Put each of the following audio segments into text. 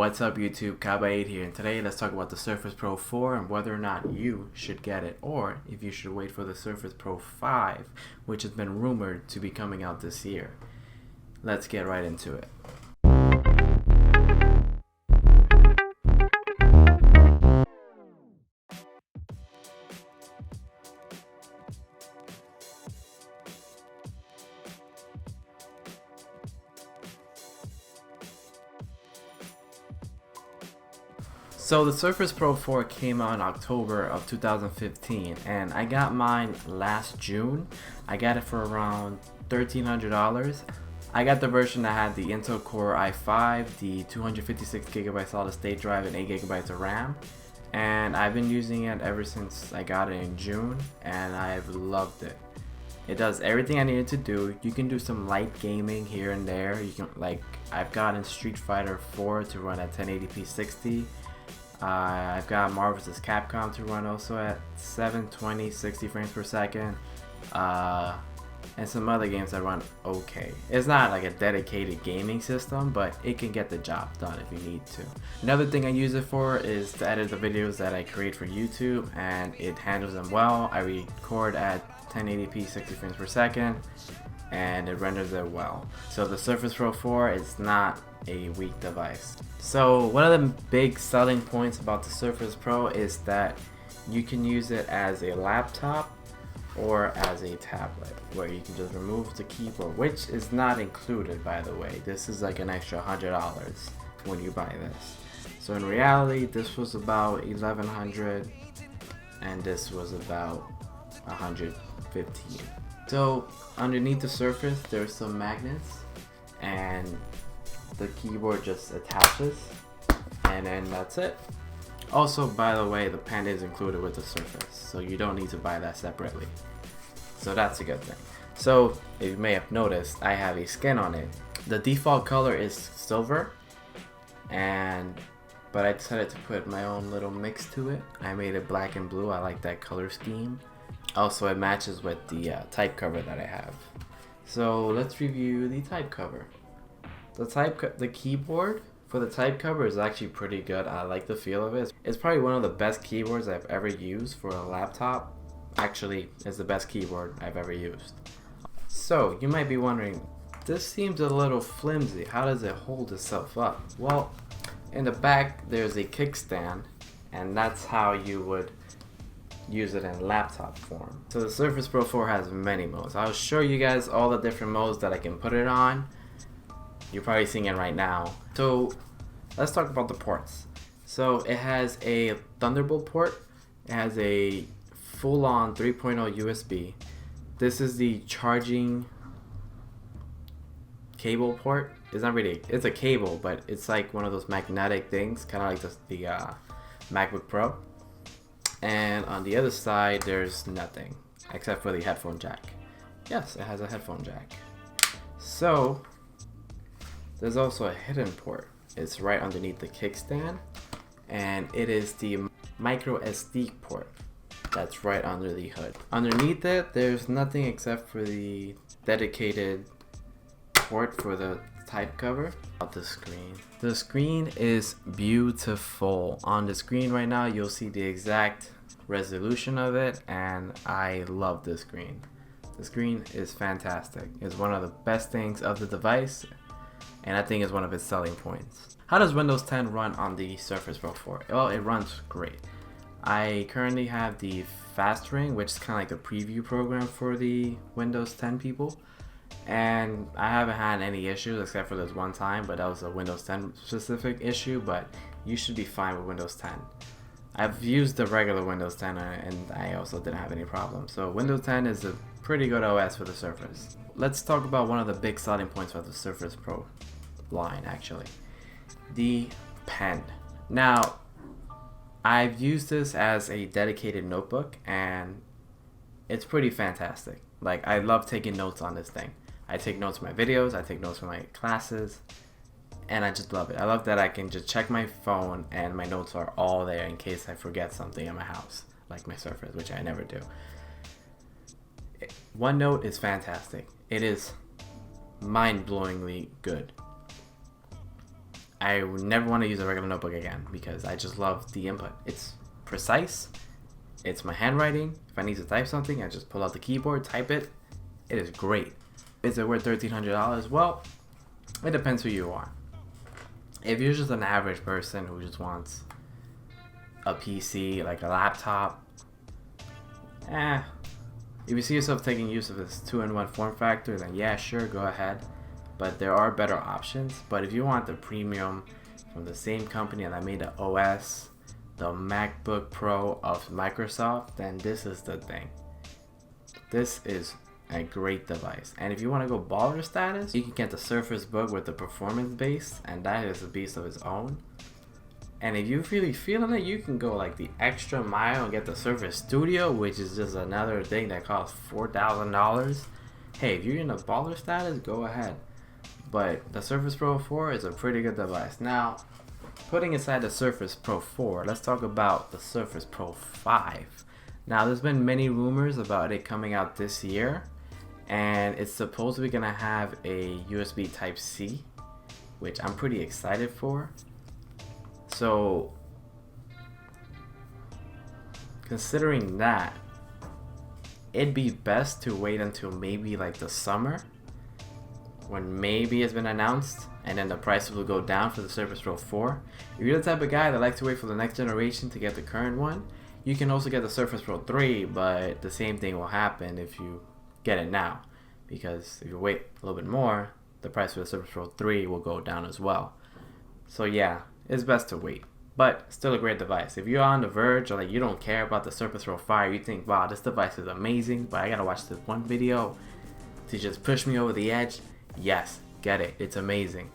What's up YouTube, Kaba8 here, and today let's talk about the Surface Pro 4 and whether or not you should get it, or if you should wait for the Surface Pro 5, which has been rumored to be coming out this year. Let's get right into it. So the Surface Pro 4 came out in October of 2015, and I got mine last June. I got it for around $1,300. I got the version that had the Intel Core i5, the 256GB solid state drive, and 8GB of RAM. And I've been using it ever since I got it in June, and I've loved it. It does everything I needed to do. You can do some light gaming here and there. You can, like, I've gotten Street Fighter 4 to run at 1080p 60. I've got Marvel vs. Capcom to run also at 720 60 frames per second, and some other games that run okay. It's not like a dedicated gaming system, but it can get the job done if you need to. Another thing I use it for is to edit the videos that I create for YouTube, and it handles them well. I record at 1080p 60 frames per second, and it renders it well. So the Surface Pro 4 is not a weak device. So one of the big selling points about the Surface Pro is that you can use it as a laptop or as a tablet, where you can just remove the keyboard, which is not included, by the way. This is like an extra $100 when you buy this. So in reality, this was about $1,100 and this was about $115. So underneath the Surface, there's some magnets, and the keyboard just attaches, and then that's it. Also, by the way, the pen is included with the Surface, so you don't need to buy that separately. So that's a good thing. So if you may have noticed, I have a skin on it. The default color is silver, but I decided to put my own little mix to it. I made it black and blue. I like that color scheme. Also, it matches with the type cover that I have. So let's review the type cover. The keyboard for the type cover is actually pretty good. I like the feel of it. It's probably one of the best keyboards I've ever used for a laptop. Actually, it's the best keyboard I've ever used. So you might be wondering, this seems a little flimsy. How does it hold itself up? Well, in the back there's a kickstand, and that's how you would use it in laptop form. So the Surface Pro 4 has many modes. I'll show you guys all the different modes that I can put it on. You're probably seeing it right now. So let's talk about the ports. So it has a Thunderbolt port. It has a full-on 3.0 USB. This is the charging cable port. It's not really, it's a cable, but it's like one of those magnetic things, kind of like the MacBook Pro. And on the other side, there's nothing except for the headphone jack. Yes, it has a headphone jack. So there's also a hidden port. It's right underneath the kickstand, and it is the micro SD port that's right under the hood. Underneath it, there's nothing except for the dedicated port for the type cover. The screen is beautiful. On the screen right now, you'll see the exact resolution of it, and I love this screen. The screen is fantastic. It's one of the best things of the device, and I think it's one of its selling points. How does Windows 10 run on the Surface Pro 4? Well, it runs great. I currently have the Fast Ring, which is kind of like the preview program for the Windows 10 people, and I haven't had any issues except for this one time, but that was a Windows 10 specific issue. But you should be fine with Windows 10. I've used the regular Windows 10 and I also didn't have any problems. So Windows 10 is a pretty good OS for the Surface. Let's talk about one of the big selling points for the Surface Pro line, actually. The pen. Now, I've used this as a dedicated notebook, and it's pretty fantastic. Like, I love taking notes on this thing. I take notes for my videos, I take notes for my classes, and I just love it. I love that I can just check my phone and my notes are all there in case I forget something in my house, like my Surface, which I never do. OneNote is fantastic. It is mind-blowingly good. I would never want to use a regular notebook again because I just love the input. It's precise. It's my handwriting. If I need to type something, I just pull out the keyboard, type it. It is great. Is it worth $1,300? Well, it depends who you are. If you're just an average person who just wants a PC, like a laptop, if you see yourself taking use of this 2-in-1 form factor, then yeah, sure, go ahead. But there are better options. But if you want the premium from the same company that made the OS, the MacBook Pro of Microsoft, then this is the thing. This is a great device. And if you want to go baller status, you can get the Surface Book with the performance base, and that is a beast of its own. And if you're really feeling it, you can go like the extra mile and get the Surface Studio, which is just another thing that costs $4,000. Hey, if you're in a baller status, go ahead. But the Surface Pro 4 is a pretty good device. Now, putting aside the Surface Pro 4, let's talk about the Surface Pro 5. Now, there's been many rumors about it coming out this year, and it's supposedly gonna have a USB Type-C, which I'm pretty excited for. So, considering that, it'd be best to wait until maybe like the summer, when maybe it's been announced, and then the price will go down for the Surface Pro 4. If you're the type of guy that likes to wait for the next generation to get the current one, you can also get the Surface Pro 3, but the same thing will happen if you get it now, because if you wait a little bit more, the price for the Surface Pro 3 will go down as well. So yeah, it's best to wait, but still a great device. If you're on the verge, or like you don't care about the Surface Pro 5, you think, wow, this device is amazing, but I gotta watch this one video to just push me over the edge, yes, get it, it's amazing.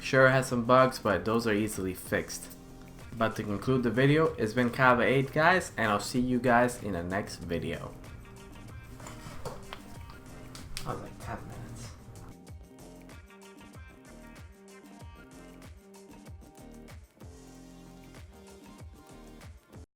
Sure, it has some bugs, but those are easily fixed. But to conclude the video, it's been Kava8, guys, and I'll see you guys in the next video. I was like 10 minutes.